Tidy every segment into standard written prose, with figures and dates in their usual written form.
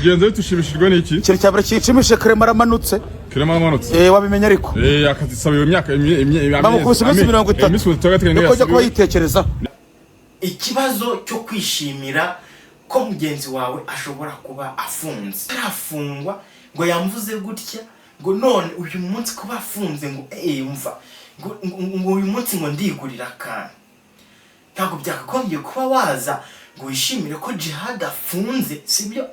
Genze tushimishijwe n'iki? Kiri cyabura kinshimishe Clement aramanutse. Clement aramanutse. Wabimenya ariko. Akazisabiye imyaka bamukubise iminsi 30. Kujya kuba yitekereza. Ikibazo cyo kwishimira ko mugenzi wawe ashobora kuba afunze. Arafungwa ngo yamvuze gutya ngo none uyu munsi kuba afunze ngo umva ngo uyu munsi ngo ndigurira kana. Ntabwo byakagombye kuba waza ngo wishimire ko Jihad afunze, sibyo?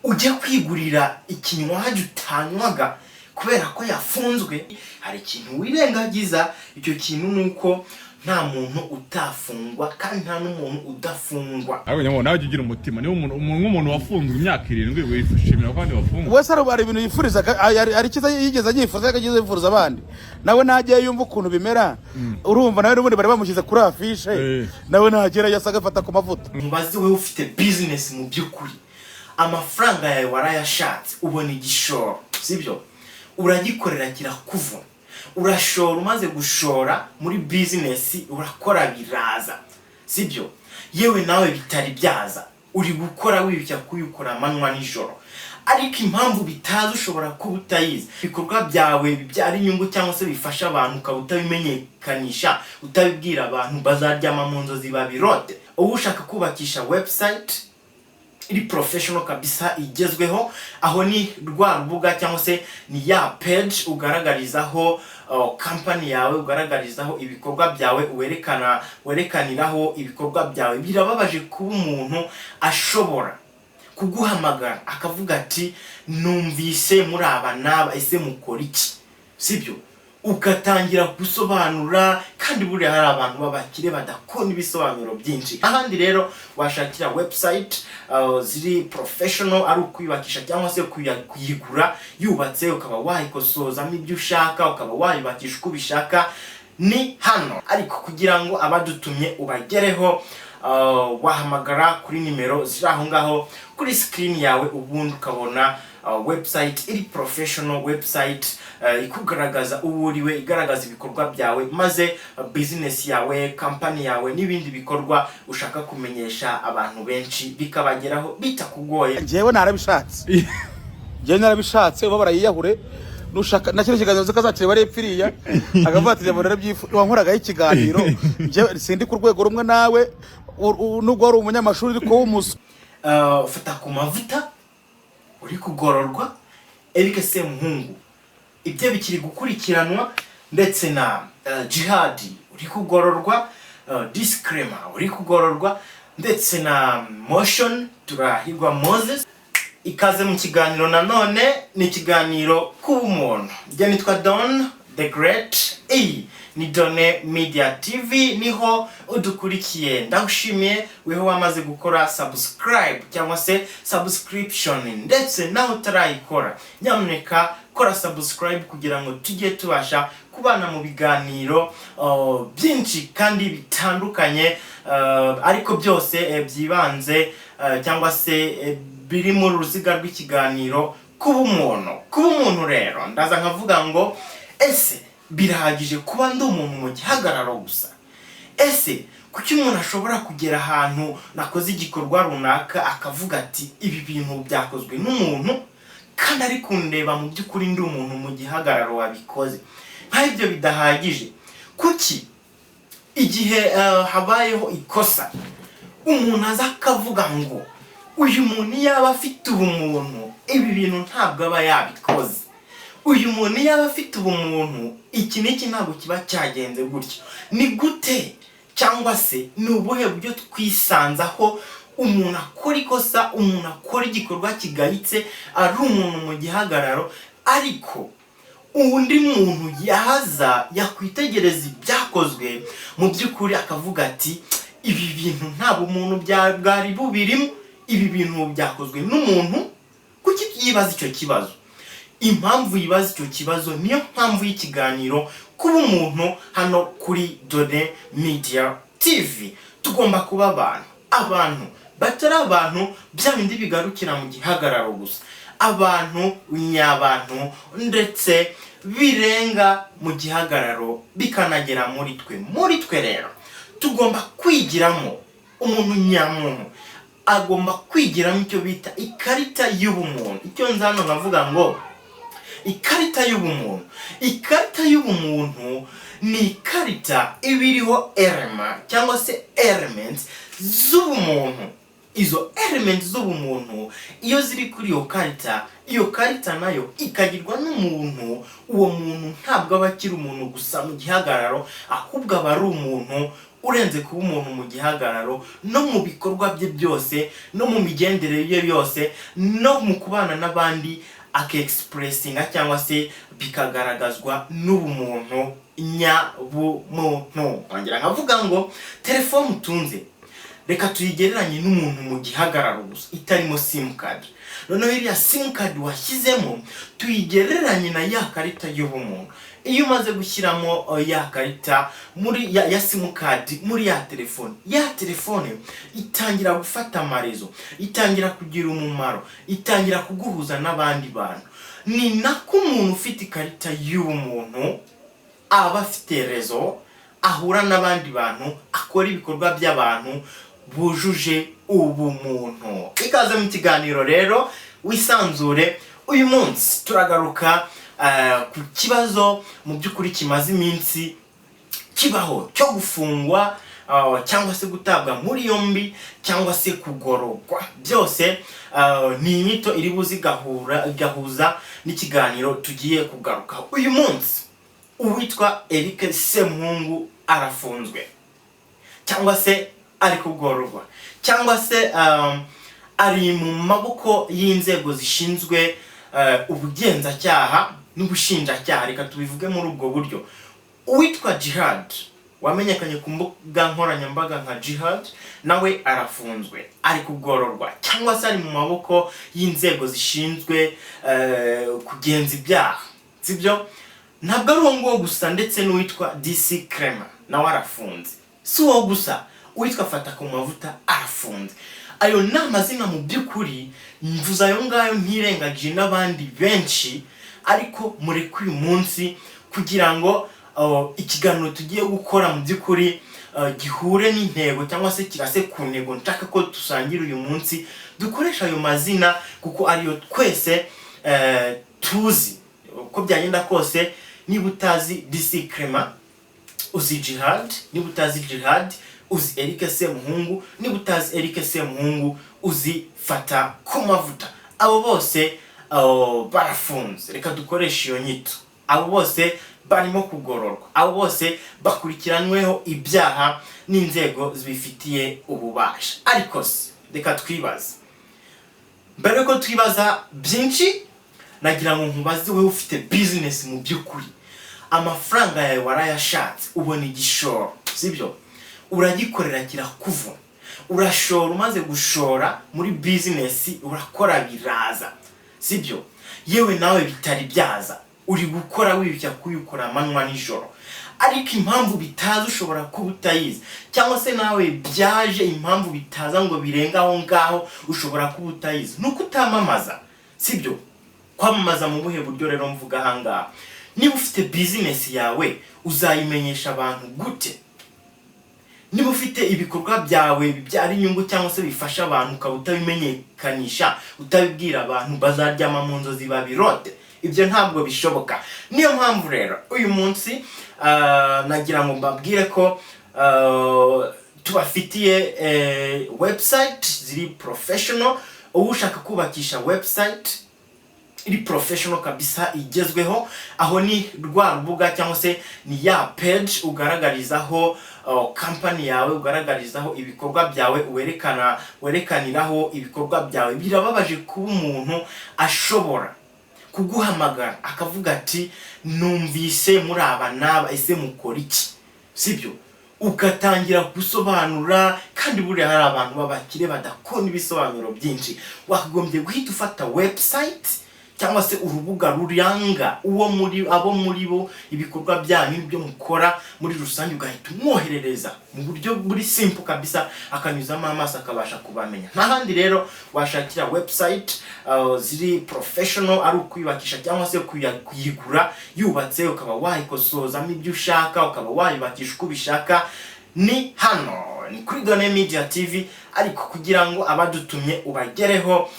Ujye kwigurira ikinywaji utanywaga kubera ko yafunzwe. Hari ikintu wirengagiza, icyo kintu nuko nta muntu utafungwa kandi nta n'umuntu udafungwa. Ariko nyamo nawe ugira umutima, niba umuntu wafunzwe imyaka 7 wishimira kandi wafungwa. Wese ari ibintu yifuriza, ari kiza yigeze agifuza akagize yifuza abandi. Nawe nagiye yumva ukuntu bimera. Urumva nawe n'ubundi bari bamushyize kuri afishe. Nawe nagera yasaga afata ku mavuta. Mubazi we ufite business mu byukuri. Amafaranga yawe warayashatse, ubona igishoro, sibyo? Uragikorera kirakuvuna. Urashora, umaze gushora muri business urakora biraza, sibyo? Yewe nawe bitari byaza, uri gukora wibya kuyukora amanywa nijoro. Ariko impamvu bitaza ushobora kuba utayizi. Ibikorwa byawe bibyara inyungu cyangwa se bifasha abantu ukabutabimenyekanisha, utabibwira abantu bazaryama mu nzozi babirote. Ubu ushaka kubakisha website iri professional kabisa igezweho, aho ni rwa rubuga cyangwa se ni ya page ugaragarizaho company yawe, ugaragarizaho ibikorwa byawe, werekaniraho ibikorwa byawe. Birababaje kuba umuntu ashobora kuguhamagara akavuga ati numvise muri aba naba ese mukora iki, sibyo? Ugatangira gusobanura kandi buri hari abantu babakire badakona ibisobanuro byinshi. Ahandi rero washakira website ziri professional, ari ukwibakisha cyangwa se kuyigura yubatse, ukaba wayikosoza n'ibyo ushaka, ukaba wayibakisha uko ubishaka, ni hano. Ariko kugira ngo abadutumye ubagereho, wahamagara kuri nimero ziri aho ngaho kuri screen yawe, ubundi ukabona website iri professional, website ikugaragaza uburiwe, igaragaza ibikorwa byawe, maze business yawe, company yawe n'ibindi bikorwa ushaka kumenyesha abantu benshi bikabageraho bitakugoye. Jewe narabishatse. Jewe narabishatse ubabara yiyahure. Nushaka nakire kiganiro zikazakire bari epfiriya akavuga ati jambo narabyifu wankoraga ikiganiro. Je sindi ku rwego rumwe nawe, nubwo ari umunyamashuri ariko w'umuso. Fata ku mavuta uri kugororwa, Eric Semuhungu ibyo bikiri gukurikiranwa, ndetse na Jihad uri kugororwa, Disclaimer uri kugororwa, ndetse na Motion Turahirwa Moses. Ikaze mu kiganiro nanone, ni ikiganiro k'ubumuntu. Njye nitwa Don the Great, ni Done Media TV, niho udukurikiye. Ndagushimiye weho wamaze gukora subscribe cyangwa se subscription, ndetse naho utarayikora nyamuneka kora subscribe kugira ngo tujye tubasha kubana mu biganiro byinshi kandi bitandukanye, ariko byose byibanze cyangwa se biri mu ruziga rw'ikiganiro kubumuntu. Rero ndaza nkavuga ngo ese birahagije kuba ndi umuntu mu gihagararo gusa? Ese kuki umuntu ashobora kugera ahantu nakoze igikorwa runaka akavuga ati ibi bintu byakozwe n'umuntu kandi ari kundeba mu by'ukuri ndi umuntu mu gihagararo wabikoze? Nk'ibyo bidahagije, kuki igihe habayeho ikosa umuntu aza akavuga ngo uyu muntu yaba afite ubumuntu ibi bintu ntabwo aba yabikoze, uyu muntu yaba afite ubumuntu iki n'iki ntabwo kiba cyagenze gutyo? Ni gute cyangwa se ni ubuhe buryo twisanzaho umuntu akora ikosa, umuntu akora igikorwa kigayitse, ari umuntu mu gihagararo, ariko undi muntu yaza yakwitegereza ibyakozwe mu by'ukuri akavuga ati ibi bintu ntabwo umuntu bwari bubirimo, ibi bintu byakozwe n'umuntu? Kuki yibaza icyo kibazo? Impamvu yibaza icyo kibazo niyo mpamvu y'ikiganiro kuba umuntu hano kuri Done Media TV. Tugomba kuba abantu batari abantu bya bindi bigarukira mu gihagararo gusa, abantu nyabantu ndetse birenga mu gihagararo bikanagera muri twe. Rero tugomba kwigiramo umuntu nyamuntu, agomba kwigiramo icyo bita ikarita y'ubumuntu. Icyo nzano nkavuga ngo ikarita y'ubumuntu. Ikarita y'ubumuntu ni ikarita ibiriho element cyangwa se elements z'ubumuntu. Izo elements z'ubumuntu iyo ziri kuri iyo karita nayo ikagirwa n'umuntu. Uwo muntu ntabwo aba akiri umuntu gusa mu gihagararo, ahubwo aba ari umuntu urenze kuba umuntu mu gihagararo, no mu bikorwa bye byose, no mu migendere ye yose, no mu kubana n'abandi aka-expressinga cyangwa se bikagaragazwa n'ubumuntu nyabumuntu. Ngira nkavuga ngo telefone utunze reka tuyigereranye n'umuntu mu gihagararo gusa itarimo simcard. Noneho iriya simcard washyizemo tuyigereranye na ya karita y'ubumuntu. Iyo umaze gushyiramo ya karita muri ya simcard muri ya telefone itangira gufata amarezo, itangira kugira umumaro, itangira kuguhuza n'abandi bantu. Ni nako umuntu ufite ikarita y'ubumuntu aba afite rezo, ahura n'abandi bantu, akora ibikorwa by'abantu bujuje ubumuntu. Ikaze mu kiganiro rero wisanzure. Uyu munsi turagaruka ku kibazo mu by'ukuri kimaze iminsi kibaho cyo gufungwa cyangwa se gutabwa muri yombi cyangwa se kugororwa. Byose ni inyito iri buzi gahuza n'ikiganiro tugiye kugaruka. Uyu munsi uwitwa Eric Semuhungu arafunzwe cyangwa se ari kugororwa cyangwa se ari mu maboko y'inzego zishinzwe ubugenzacyaha n'ubushinjacyaha. Reka tubivuge muri ubwo buryo. Uwitwa Djihad wamenyekanye ku mbuga nkoranyambaga nka Djihad nawe arafunzwe, ari kugororwa cyangwa se ari mu maboko y'inzego zishinzwe kugenza ibyaha. Sibyo? Ntabwo ari uwo nguwo gusa, ndetse n'uwitwa DC Crema nawe arafunze. Si uwo gusa, uwitwa Fata ku mavuta arafunze. Ayo ni amazina mu by'ukuri mvuze ayo ngayo ntirengagije n'abandi benshi, ariko mureke uyu munsi kugira ngo ikiganiro tugiye gukora mu by'ukuri gihure n'intego cyangwa se kirase ku ntego nshaka ko dusangira uyu munsi. Dukoresha ayo mazina kuko ariyo twese tuzi. Uko byagenda kose, niba utazi DC Crema uzi Djihad, niba utazi Djihad uzi Eric Semuhungu, niba utazi Eric Semuhungu uzi Fata ku mavuta. Abo bose barafunze. Reka dukoresha iyo nyito. Abo bose barimo kugororwa. Abo bose bakurikiranweho ibyaha n'inzego zibifitiye ububasha. Ariko reka twibaze. Mbere yuko twibaza byinshi, nagira ngo nkubaze wowe ufite business mu by'ukuri. Amafaranga yawe warayashatse, ubona igishoro, sibyo? Uragikorera kirakuvuna. Urashora, umaze gushora muri business urakora biraza, sibyo? Yewe nawe bitari byaza, uri gukora wibya kuyikora amanywa n'ijoro. Ariko impamvu bitaza ushobora kuba utayizi, cyangwa se nawe byaje impamvu bitaza ngo birenga aho ngaho ushobora kuba utayizi. Nuko utamamaza, sibyo? Kwamamaza mu buhe buryo rero mvuga ahangaha? Niba ufite business yawe uzayimenyesha abantu gute? Niba ufite ibikorwa byawe bibyara inyungu cyangwa se bifasha abantu ukaba utabimenyekanisha, utabibwira abantu, bazaryama mu nzozi babirote. Ibyo ntabwo bishoboka. Niyo mpamvu rero uyu munsi nagira ngo mbabwire ko tubafitiye website ziri professional. Ushaka kubakisha website iri professional kabisa igezweho, aho ni rwa rubuga cyangwa se ni ya page ugaragarizaho company yawe, ugaragarizaho ibikorwa byawe, werekaniraho ibikorwa byawe. Birababaje kuba umuntu ashobora kuguhamagara akavuga ati numvise muri aba naba, ese mukora iki? Sibyo? Ugatangira gusobanura, kandi buri hari abantu babakire badakora ibisobanuro byinshi. Wakagombye guhita ufata website cyangwa se urubuga ruranga abo muri bo ibikorwa byanyu byo mukora muri rusange, ugahita umwoherereza mu buryo buri simple kabisa, akanyuzamo amaso akabasha kubamenya. N'ahandi rero washakira website ziri professional, ari ukwibakisha cyangwa se kuyigura yubatse, ukaba wayikosozamo ibyo ushaka, ukaba wayibakisha uko ubishaka. Ni hano ni kuri Done Media TV, ariko kugira ngo abadutumye ubagereho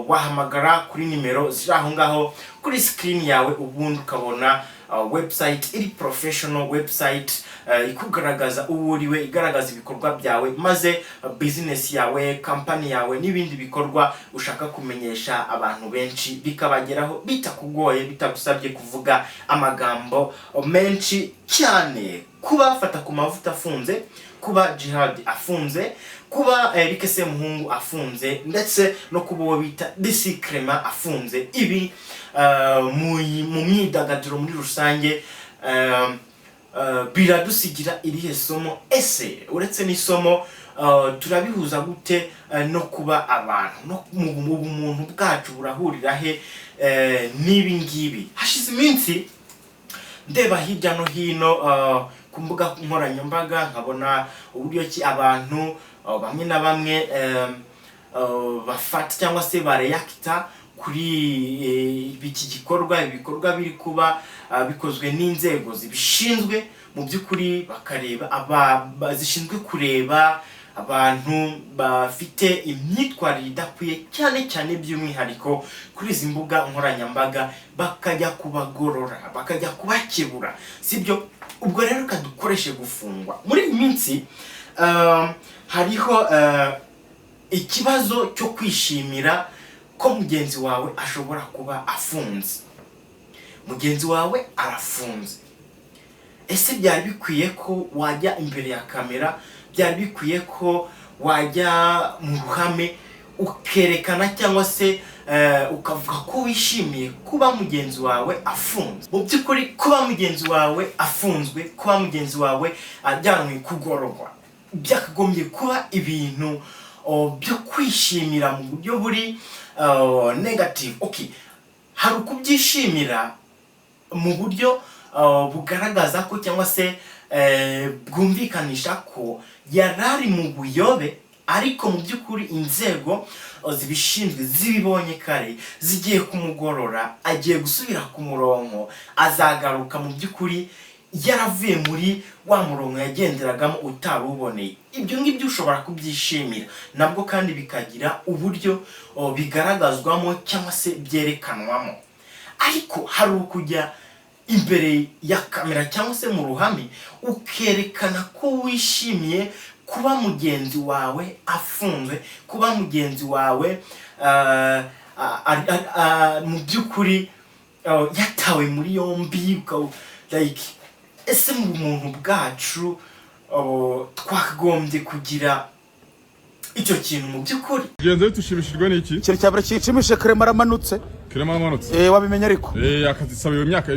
wahamagara kuri nimero ziri aho ngaho kuri screen yawe, ubundi ukabona website iri professional website ikugaragaza uwuriwe, igaragaza ibikorwa byawe, maze business yawe, company yawe n'ibindi bikorwa ushaka kumenyesha abantu benshi bikabageraho bitakugoye, bitagusabye kuvuga amagambo menshi cyane. Kuba Fata ku Mavuta afunze, kuba Jihad afunze, kuba Eric Semuhungu afunze, ndetse no kuba uwo bita DC Clement afunze, ibi mu myidagaduro muri rusange biradusigira irihe somo? Ese uretse n'isomo turabihuza gute no kuba abantu no mu bumuntu bwacu burahurira he n'ibi ngibi? Hashize iminsi ndeba hirya no hino ku mbuga nkoranyambaga, nkabona uburyo ki abantu bamwe na bamwe bafata cyangwa se bareacta kuri iki gikorwa, ibikorwa biri kuba bikozwe n'inzego zibishinzwe, mu by'ukuri bakareba zishinzwe kureba abantu bafite imyitwarire idakwiye, cyane cyane by'umwihariko kuri izi mbuga nkoranyambaga, bakajya kubagorora, bakajya kubakebura, sibyo? Ubwo rero kadukoreshe gufungwa. Muri iyi minsi hariho ikibazo cyo kwishimira ko mugenzi wawe ashobora kuba afunze. Mugenzi wawe arafunze. Ese byari bikwiye ko wajya imbere ya kamera, byari bikwiye ko wajya mu ruhame ukerekana cyangwa se ukavuga ko wishimiye kuba mugenzi wawe afunze? Mu by'ukuri kuba mugenzi wawe afunzwe, kuba mugenzi wawe ajyanwe kugororwa, byakagombye kuba ibintu byo kwishimira mu buryo buri negative. Okay, hari ukubyishimira mu buryo bugaragaza ko cyangwa se bwumvikanisha ko yarari mu buyobe, ariko mu by'ukuri inzego zibishinzwe zibibonye kare, zigiye kumugorora, agiye gusubira ku murongo, azagaruka mu by'ukuri yaravuye muri wa murongo yagenderagamo utaruboneye. Ibyo ngibyo ushobora kubyishimira nabwo, kandi bikagira uburyo bigaragazwamo cyangwa se byerekanwamo. Ariko hari ukujya imbere ya kamera cyangwa se mu ruhame ukerekana ko wishimiye kuba mugenzi wawe afunzwe, kuba mugenzi wawe mu by'ukuri yatawe muri yombi, like ese mu muntu bwacu twakagombye kugira icyo kintu mu by'ukuri? Genze tushimishijwe n'iki? Ikintu cyabura cyicimije Clement aramanutse. Clement aramanutse. Wabimenya ariko. Akazisaba iyo myaka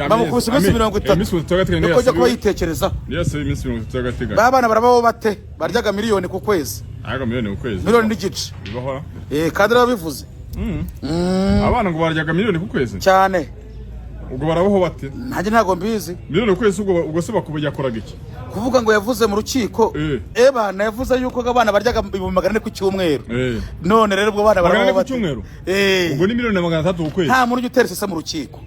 bamukubise iminsi 30. Iminsi 30 Uko jya kuba yitekereza. Yase iminsi 30. Babana barabaho bate? Baryaga miliyoni ku kwezi. Aga miliyoni ku kwezi. Miliyoni n'igice. Bibaho. Kandi babivuze. Abana ngo baryaga miliyoni ku kwezi. Cyane. Ubwo barabaho bate? Nanjye ntago mbizi. Miliyoni ku kwezi ubwo se bakubujya koraga iki? Kuvuga ngo yavuze mu rukiko bana yavuze yuko abana baryaga 400 ku cyumweru. None rero ubwo bana barabaho bate? Ubwo ni miliyoni 300 ku kwezi. Nta muntu uterese se mu rukiko.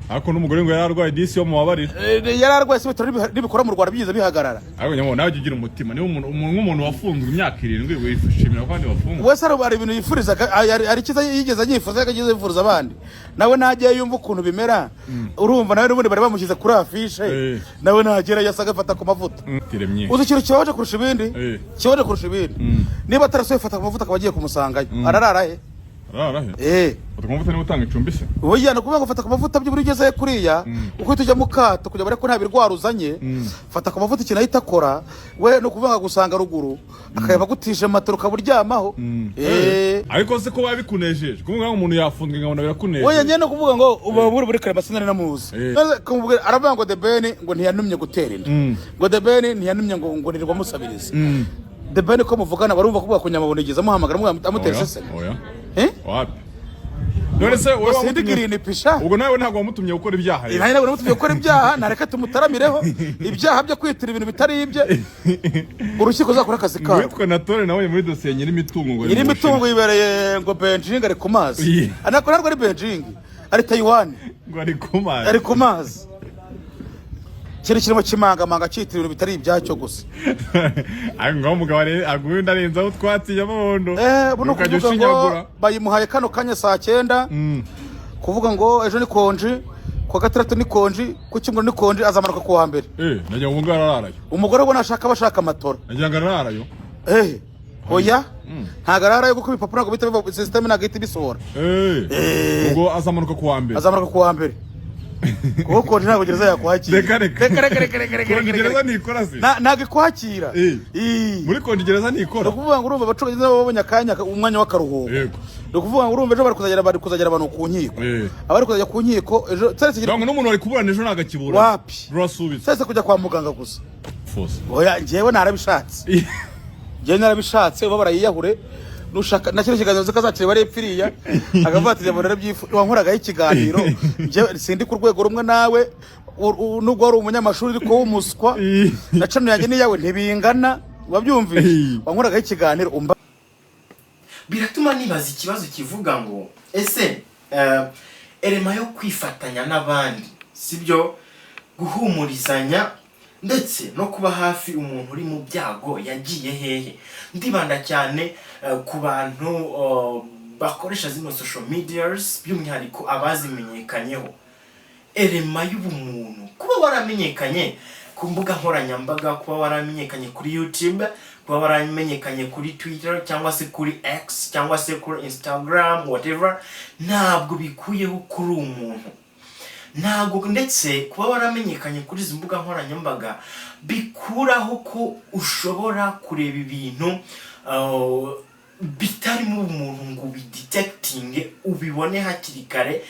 Ariko n'umugore ngo yararwaye disi yo mu babarira. Yararwaye se bitaro nibikora mu Rwanda byiza bihagarara. Ariko nyamo nawe ugira umutima, ni umuntu wafunzwe imyaka 7 wifashimira kandi wafunzwe. Wese ari ibintu yifuriza, ari kiza yigeze yifuza, yageze yifuza abandi. Nawe nagiye yumva ukuntu bimera. Urumva nawe n'ubundi bari bamushyize kuri afishe. Nawe nagera yasaga Fata ku Mavuta. Uzi ikintu cyaje kurusha ibindi? Cyaje kurusha ibindi. Niba atarasoye Fata ku Mavuta akabagiye kumusangayo. Ararara he? Fata ku Mavuta ni utanga icumbi se. Oya no kuvuga ngo Fata ku Mavuta by'uburi ugeze kuriya uko tujya mu kato kujya bare ko nta birwaruzanye. Fata ku Mavuta ikintu ahita akora we no kuvuga gusanga ruguru akayaba gutije matoro kaburyamaho. Ariko se ko babikunejeje kuvuga ngo umuntu yafunzwe ngabona birakunejeje. Oya nyene kuvuga ngo ubaburi buri kare basinari namuzi. Kumubwira aravuga ngo The Ben ngo ntiyanumye gutera inda. Ngo The Ben ntiyanumye ngo nirirwa musabiriza. The Ben ko muvugana barumva kuvuga ko nyamabonegeza muhamagara amutera se. Oya. Wapi? None se wowe wamutumye pisha? Ubwo nawe ntago wamutumye gukora ibyaha. Nawe ntago wamutumye gukora ibyaha, nareka tumutaramireko ibyaha byo kwitira ibintu bitari ibye. Urukiko zakora akazi kawe. Witwa Natore nawe muri dosiye nyiri imitungo ngo. Nyiri imitungo ibereye ngo Beijing ari ku mazi. Anakora ntabwo ari Beijing, ari Taiwan. Ngo ari ku mazi. Ari ku mazi. kiri kirimo kimangamanga cyitira ibintu bitari ibyacyo gusa. Ari ngo umugabo agunda arenzaho twatsi y'amondo. Buno kuvuga ngo bayimuhaye kano kanya saa 9. Kuvuga ngo ejo ni konji, kwa gatandatu ni konji, ku cyumweru ni konji, azamanuka ku wa mbere. Najya mu ngara ararayo. Umugore we nashaka bashaka amatora. Najya ngara ararayo. Oya. Ntago ararayo kuko ibipapuro ntabwo bita system ntabwo ihita ibisohora. Ubwo azamanuka ku wa mbere. Azamanuka ku wa mbere. Kuko konji ntabwo gereza yakwakira. Reka. Konji gereza nikora se. Ntabwo ikwakira. Muri konji gereza nikora. Ukuvuga ngo urumva abacuruzi babonye akanya umwanya w'akaruhuko. Yego. Ukuvuga ngo urumva ejo bari kuzagera abantu ku nkiko. Abari kuzajya ku nkiko ejo tsetse kigira. Ngo n'umuntu wari kuburana ejo nagakibura. Wapi? Rwasubiza. Tsetse kujya kwa muganga gusa. Fose. Oya njewe narabishatse. Njewe narabishatse uba barayiyahure. Nushaka nakire kiganiro zikazakire bari epfiriya agavatira ngo narabyifu wankoragaho ikiganiro nje sindi ku rwego rumwe nawe nubwo ari umunyamashuri ariko w'umuswa nacano yanjye ni yawe ntibingana wabyumvise wankoragaho ikiganiro umba biratuma nibaza ikibazo kivuga ngo ese elema yo kwifatanya n'abandi sibyo guhumurizanya ndetse no kuba hafi umuntu uri mu byago yagiye hehe ndibanda cyane ku bantu bakoresha zino social medias by'umwihariko abazimenyekanyeho elema y'ubumuntu kuba waramenyekanye ku mbuga nkoranyambaga kuba waramenyekanye kuri YouTube kuba waramenyekanye kuri Twitter cyangwa se kuri X cyangwa se kuri Instagram whatever ntabwo bikuyeho kuri umuntu ntabwo ndetse kuba waramenyekanye kuri izi mbuga nkoranyambaga bikuraho ko ushobora kureba ibintu bitari mu umuntu ngo ubidetectinge ubibone hakiri kare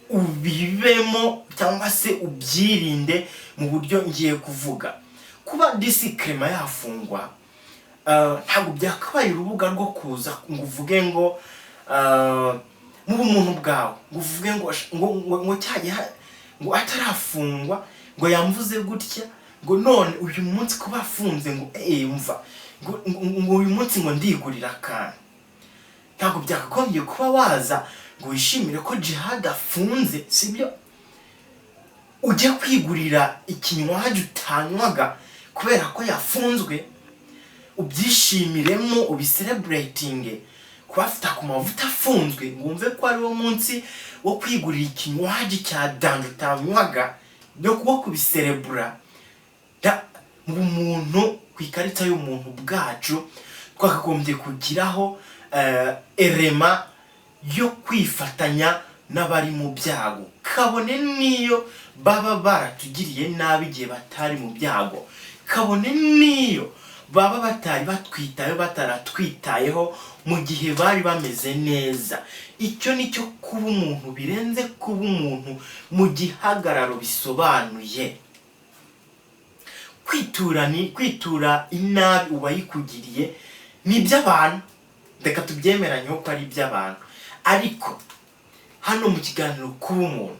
ubibemo cyangwa se ubyirinde mu buryo ngiye kuvuga kuba disclaimer yafungwa ntabwo byakabaye urubuga rwo kuza ngo uvuge ngo mu bumuntu bwawe ngo uvuge ngo cyajye ngo atarafungwa ngo yamvuze gutya ngo none uyu munsi kuba afunze ngo umva ngo uyu munsi ngo ndigurira kandi ntabwo byakagombye kuba waza ngo wishimire ko Jihad afunze sibyo ujye kwigurira ikinywaji utanywaga kubera ko yafunzwe ubyishimiremo ubicelebrating kwafita ku mavuta afunzwe ngo umve ko ari wo munsi wo kwigurira ikinywaji cya danje utanywaga no kuba kubicelebra mu muntu ku ikarita y'umuntu bwacu twakagombye kugiraho elema yo kwifatanya n'abari mu byago kabone niyo baba baratugiriye nabi igihe batari mu byago kabone niyo baba batari batwitayeho bataratwitayeho mu gihe bari bameze neza icyo nicyo kuba umuntu birenze kuba umuntu mu gihagararo bisobanuye kwitura inabi ubayikugiriye ni by'abantu reka tubyemeranye ko ari by'abantu ariko hano mu kiganiro kuba umuntu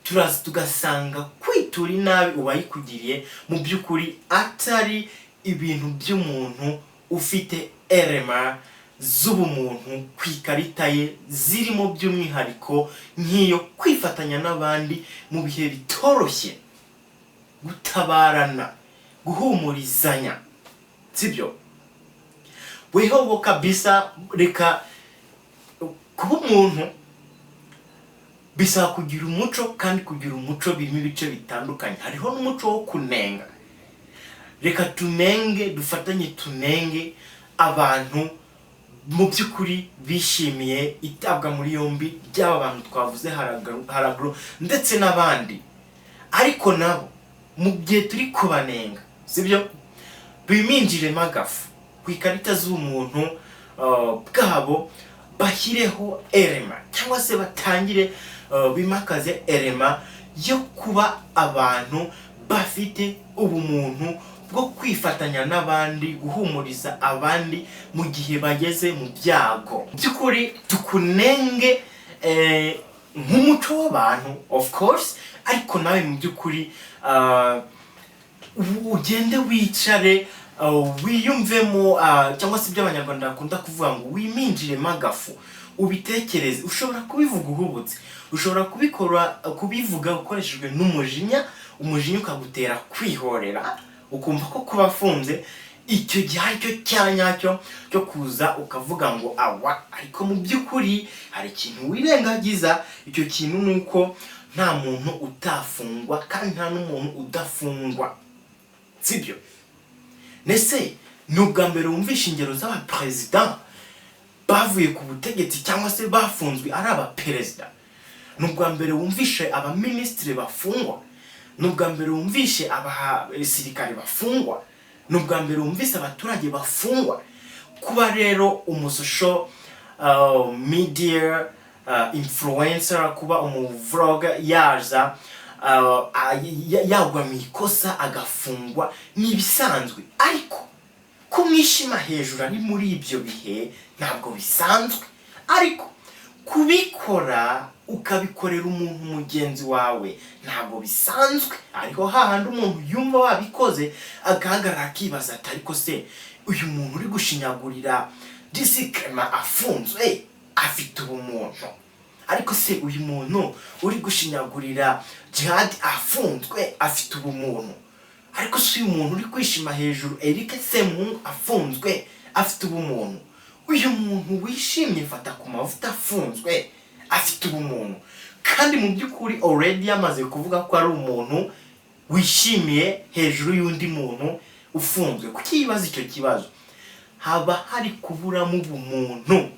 turaza tugasanga kwitura inabi ubayikugiriye mu by'ukuri atari ibintu by'umuntu ufite elema z'ubumuntu ku ikarita ye zirimo by'umwihariko nk'iyo kwifatanya n'abandi mu bihe bitoroshye gutabarana guhumurizanya sibyo weho kabisa reka kuba umuntu bisa kugira umuco kandi kugira umuco birimo ibice bitandukanye hariho n'umuco wo kunenga reka tunenge dufatanye tunenge abantu mu by'ukuri bishimiye itabwa muri yombi by'aba bantu twavuze haragro ndetse n'abandi ariko nabo mu gihe turi kubanenga sibyo biminjire magafu ku ikarita z'umuntu bwabo bashyireho elema cyangwa se batangire bimakaze elema yo kuba abantu bafite ubumuntu bwo kwifatanya n'abandi guhumuriza abandi mu gihe bageze mu byago by'ukuri tukunenge nk'umuco w'abantu of course ariko nawe mu by'ukuri ugende wicare wiyumvemo cyangwa se ibyo abanyarwanda bakunda kuvuga ngo wiminjire magafu ubitekereze. Ushobora kubivuga uhubutse, ushobora kubivuga ukoreshejwe n'umujinya, umujinya ukagutera kwihorera, ukumva ko kuba afunze icyo gihe aricyo cyanyacyo cyo kuza ukavuga ngo awa, ariko mu by'ukuri hari ikintu wirengagiza. Icyo kintu nuko nta muntu utafungwa kandi nta n'umuntu udafungwa, sibyo? Nese ni ubwa mbere wumvisha ingero z'abaperezida bavuye ku butegetsi cyangwa se bafunzwe ari abaperezida? Ni ubwa mbere wumvishe abaminisitiri bafungwa? Ni ubwa mbere wumvishe abasirikare bafungwa? Ni ubwa mbere wumvise abaturage bafungwa? Kuba rero umusosho media influencer, kuba umuvlogger yaza yagwa mu ikosa agafungwa ni ibisanzwe, ariko kumwishima hejuru ari muri ibyo bihe ntabwo bisanzwe. Ariko kubikora ukabikorera umuntu mugenzi wawe ntabwo bisanzwe. Ariko hahandi umuntu yumva wabikoze agahagarara akibaza ati ariko se uyu muntu uri gushinyagurira Clement afunzwe afite ubumuntu? Ariko se uyu muntu uri gushinyagurira Jihad afunzwe afite ubumuntu? Ariko se uyu muntu uri kwishima hejuru Eric Semungu afunzwe afite ubumuntu? Uyu muntu wishimye fata ku mavuta afunzwe afite ubumuntu? Kandi mu by'ukuri already yamaze kuvuga ko ari umuntu wishimiye hejuru y'undi muntu ufunzwe. Kuki yibaza icyo kibazo? Haba hari kuburamo ubumuntu.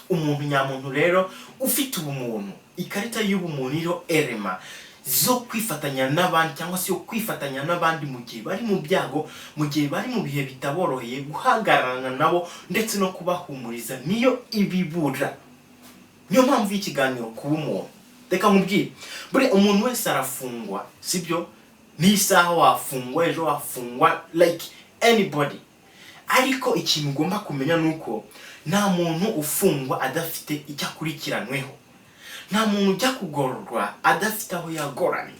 Umuntu nyamuntu rero ufite ubumuntu, ikarita y'ubumuntu iriho elema zo kwifatanya n'abandi cyangwa se yo kwifatanya n'abandi mu gihe bari mu byago, mu gihe bari mu bihe bitaboroheye, guhagararana nabo ndetse no kubahumuriza niyo ibibura. Niyo mpamvu y'ikiganiro kuba umuntu. Reka nkubwire, buri umuntu wese arafungwa, sibyo? N'isaha wafungwa, ejo wafungwa, like anybody. Ariko ikintu ugomba kumenya nuko nta muntu ufungwa adafite icyo akurikiranweho. Nta muntu ujya kugororwa adafite aho yagoranye.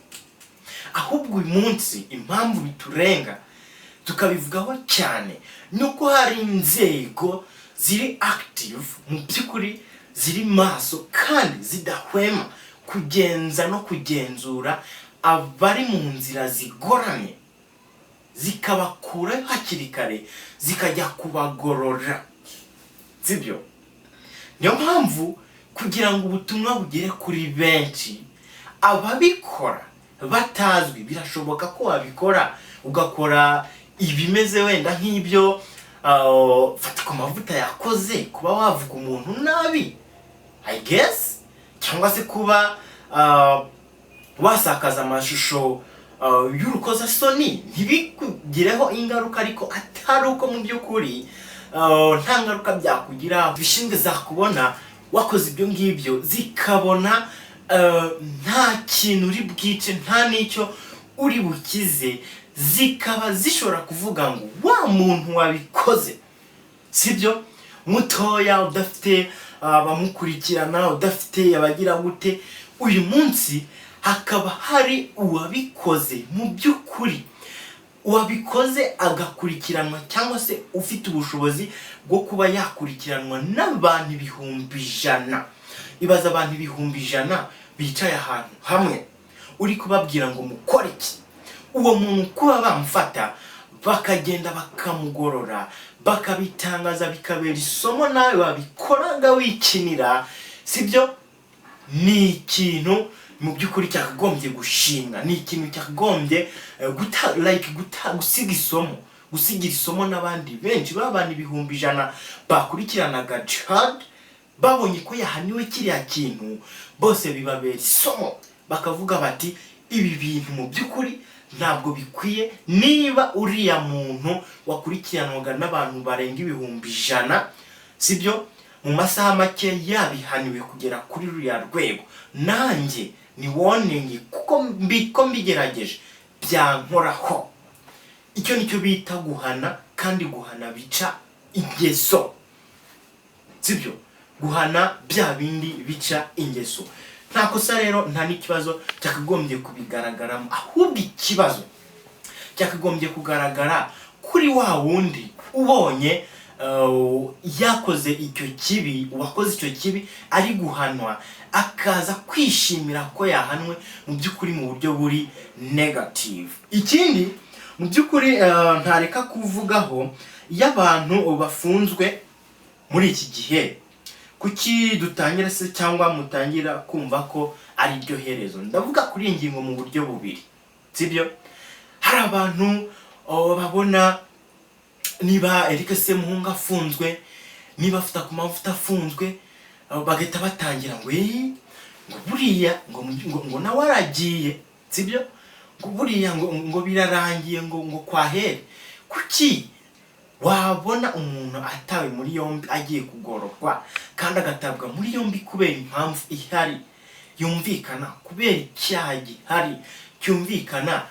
Ahubwo uyu munsi impamvu biturenga tukabivugaho cyane nuko hari inzego ziri active mu by'ukuri, ziri maso kandi zidahwema kugenza no kugenzura abari mu nzira zigoramye, zikabakura hakiri kare zikajya kubagorora, sibyo? Niyo mpamvu kugira ngo ubutumwa bugere kuri benshi, ababikora batazwi, birashoboka ko wabikora ugakora ibimeze wenda nk'ibyo fata ku mavuta yakoze, kuba wavuga umuntu nabi, I guess, cyangwa se kuba wasakaza amashusho y'urukozasoni ntibikugireho ingaruka, ariko atari uko mu by'ukuri nta ngaruka byakugira. Bishinzwe zakubona wakoze ibyo ngibyo, zikabona nta kintu uri bwice, nta n'icyo uri bukize, zikaba zishobora kuvuga ngo wa muntu wabikoze, sibyo? Mutoya udafite abamukurikirana, udafite abagira gute, uyu munsi hakaba hari uwabikoze mu by'ukuri, uwabikoze agakurikiranwa, cyangwa se ufite ubushobozi bwo kuba yakurikiranwa n'abantu 100,000. Ibaza abantu 100,000 bicaye ahantu hamwe uri kubabwira ngo mukore iki. Uwo muntu kuba bamufata bakagenda bakamugorora, bakabitangaza, bikabera isomo nawe wabikoraga wikinira, sibyo? Ni ikintu mu by'ukuri cyakagombye gushimwa, ni ikintu cyakagombye gusigira isomo n'abandi benshi. Babandi 100,000 bakurikiranaga Jihad, babonye ko yahaniwe kiriya kintu, bose bibabera isomo, bakavuga bati ibi bintu mu by'ukuri ntabwo bikwiye. Niba uriya muntu wakurikiranwaga n'abantu barenga 100,000, sibyo, mu masaha make yabihaniwe kugera kuri ruriya rwego, nanjye ni warning kuko mbigerageje byankoraho. Icyo nicyo bita guhana, kandi guhana bica ingeso, sibyo? Guhana bya bindi bica ingeso. Nta kosa rero, nta n'ikibazo cyakagombye kubigaragaramo, ahubwo ikibazo cyakagombye kugaragara kuri wa wundi ubonye yakoze icyo kibi, uwakoze icyo kibi ari guhanwa akaza kwishimira ko yahanwe mu by'ukuri mu buryo buri negative. Ikindi mu by'ukuri ntareka kuvugaho y'abantu bafunzwe muri iki gihe, kuki dutangira se cyangwa mutangira kumva ko ari ryo herezo. Ndavuga kuri iyi ngingo mu buryo bubiri, sibyo? Hari abantu babona niba Eric Semuhungu afunzwe, niba afite ku mavuta afunzwe, bagahita batangira ngo buriya ngo nawe aragiye, sibyo? Ngo buriya ngo birarangiye ngo kwahere. Kuki wabona umuntu atawe muri yombi agiye kugororwa kandi agatabwa muri yombi kubera impamvu ihari yumvikana, kubera icyaha gihari cyumvikana,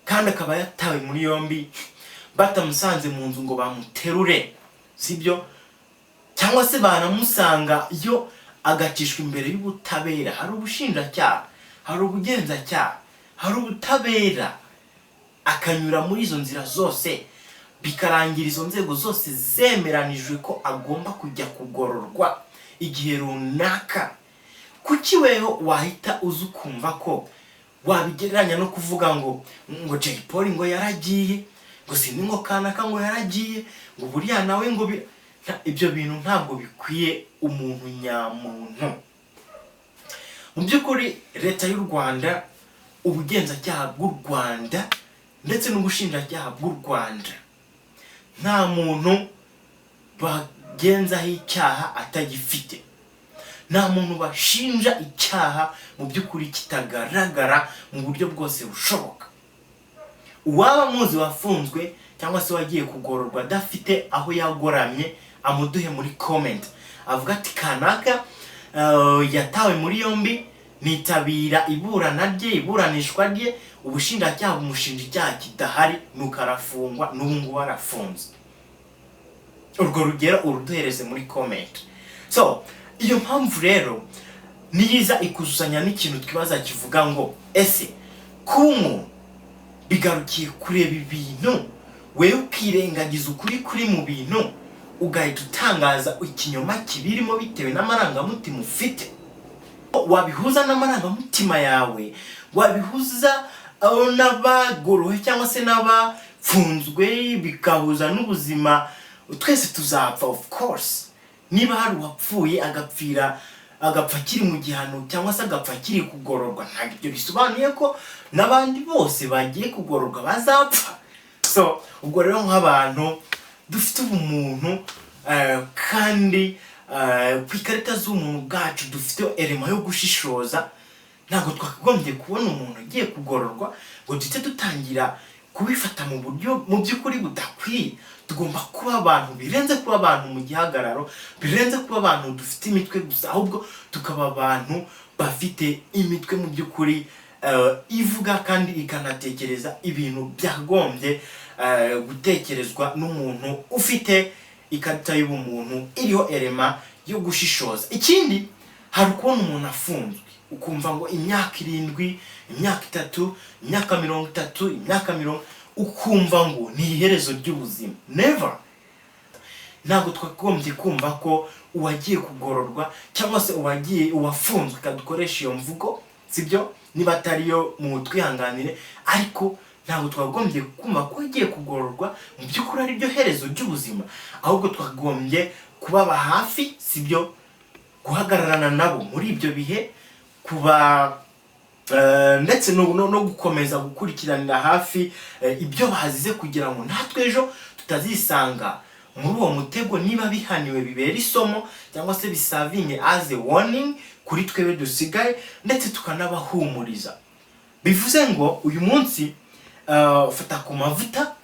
kandi akaba yatawe muri yombi batamusanze mu nzu ngo bamuterure, sibyo? Cyangwa se banamusanga iyo agacishwa imbere y'ubutabera. Hari ubushinjacyaha, hari ubugenzacyaha, hari ubutabera, akanyura muri izo nzira zose bikarangira izo nzego zose zemeranijwe ko agomba kujya kugororwa igihe runaka. Kuki weho wahita uzi ukumva ko wabigereranya no kuvuga ngo Jay Polly ngo yaragiye, ngo sindi ngo kanaka ngo yaragiye, ngo buriya nawe ngo ibyo bintu ntabwo bikwiye umuntu nyamuntu. Mu by'ukuri leta y'u Rwanda, ubugenzacyaha bw'u Rwanda ndetse n'ubushinjacyaha bw'u Rwanda, nta muntu bagenzaho icyaha atagifite, nta muntu bashinja icyaha mu by'ukuri kitagaragara mu buryo bwose bushoboka. Uwaba muzi wafunzwe cyangwa se wagiye kugororwa adafite aho yagoramye, amuduhe muri comment avuga ati kanaka yatawe muri yombi, nitabira iburanishwa rye, ubushinjacyaha bumushinja icyaha kidahari, nuko arafungwa, n'ubu ngubu arafunze. Urwo rugero uruduhereze muri comment. So iyo mpamvu rero niyiza ikuzuzanya n'ikintu twibaza kivuga ngo ese kumu bigarukiye kureba ibintu, wewe ukirengagiza ukuri kuri mu bintu, ugahita utangaza ikinyoma kibirimo bitewe n'amarangamutima ufite. Wabihuza n'amarangamutima yawe, wabihuza n'abagorohe cyangwa se n'abafunzwe, bikahuza n'ubuzima. Twese tuzapfa of course. Niba hari uwapfuye agapfa kiri mu gihano cyangwa se agapfa kiri kugororwa, ntabwo ibyo bisobanuye ko n'abandi bose bagiye kugororwa bazapfa. So ubwo rero nk'abantu dufite ubumuntu kandi ku ikarita z'umuntu bwacu dufite elema yo gushishoza, ntabwo twakagombye kubona umuntu agiye kugororwa ngo duhite dutangira kubifata mu buryo mu by'ukuri budakwiye. Tugomba kuba abantu birenze kuba abantu mu gihagararo, birenze kuba abantu dufite imitwe gusa, ahubwo tukaba abantu bafite imitwe mu by'ukuri ivuga kandi ikanatekereza ibintu byagombye gutekerezwa n'umuntu ufite ikarita y'ubumuntu iriho elema yo gushishoza. Ikindi, hari ukubona umuntu afunzwe ukumva ngo imyaka 7, imyaka 3, imyaka 30, imyaka 40, ukumva ngo ni iherezo ry'ubuzima. Never. Ntabwo twagombye kumva ko uwagiye kugororwa cyangwa se uwafunzwe, kadukoresha iyo mvugo, sibyo? Niba atariyo mu twihanganire, ariko ntabwo twagombye kumva ko agiye kugororwa mu by'ukuri ari byo herezo ry'ubuzima, ahubwo twagombye kubaba hafi, sibyo? Guhagararana nabo muri ibyo bihe, kuba ndetse no gukomeza gukurikiranira hafi ibyo bazize, kugira ngo natwe ejo tutazisanga muri uwo mutego. Niba bihaniwe bibera isomo cyangwa se bisavinge as a warning kuri twebe dusigaye, ndetse tukanabahumuriza. Bivuze ngo uyu munsi ufata ku mavuta,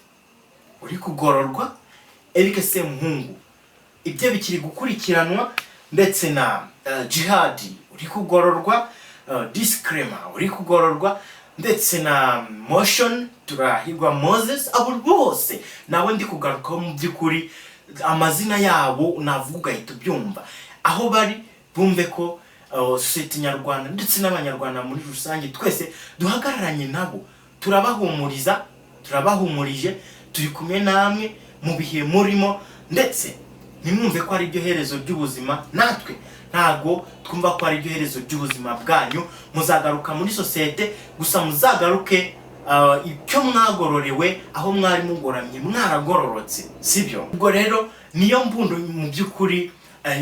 uri kugororwa, Eric Semuhungu ibyo bikiri gukurikiranwa, ndetse na Jihad uri kugororwa, Disclaimer uri kugororwa, ndetse na Motion Turahirwa Moses, abo bose nawe ndi kugaruka mu by'ukuri amazina yabo navuga ugahita ubyumva aho bari, bumve ko society nyarwanda ndetse n'abanyarwanda muri rusange twese duhagararanye nabo, turabahumuriza, turabahumurije, turi kumwe namwe mu bihe murimo, ndetse ntimwumve ko ari ryo herezo ry'ubuzima. Natwe ntago twumva ko ari ryo herezo ry'ubuzima bwanyu. Muzagaruka muri sosiyete, gusa muzagaruke icyo mwagororewe, aho mwari mugoramye mwaragororotse, sibyo? Ubwo rero niyo mbundo mu by'ukuri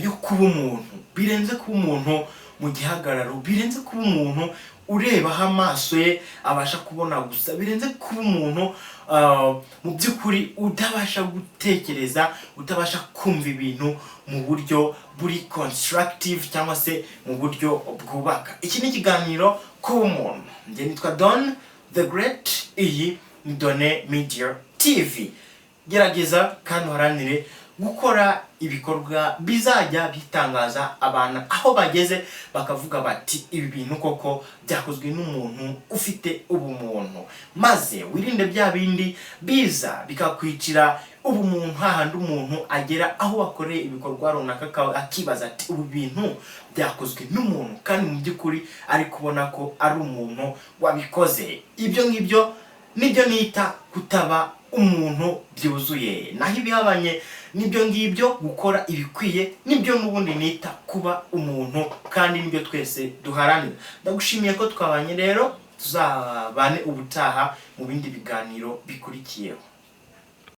yo kuba umuntu. Birenze kuba umuntu mu gihagararo, birenze kuba umuntu urebaho amaso ye abasha kubona gusa, birenze kuba umuntu mu by'ukuri utabasha gutekereza, utabasha kumva ibintu mu buryo buri constructive cyangwa se mu buryo bwubaka. Iki ni ikiganiro kuba umuntu. Njye nitwa Don the Great, iyi ni Done Media TV. Gerageza kandi uharanire gukora ibikorwa bizajya bitangaza abantu aho bageze bakavuga bati ibi bintu koko byakozwe n'umuntu ufite ubumuntu, maze wirinde bya bindi biza bikakwicira ubumuntu. Hahandi umuntu agera aho wakoreye ibikorwa runaka akibaza ati ubu bintu byakozwe n'umuntu, kandi mu by'ukuri ari kubona ko ari umuntu wabikoze. Ibyo ngibyo nibyo nita kutaba umuntu byuzuye. Naho ibihabanye nibyo ngibyo gukora ibikwiye, nibyo n'ubundi nita kuba umuntu, kandi nibyo twese duharanira. Ndagushimiye ko twabanye rero, tuzabane ubutaha mu bindi biganiro bikurikiyeho.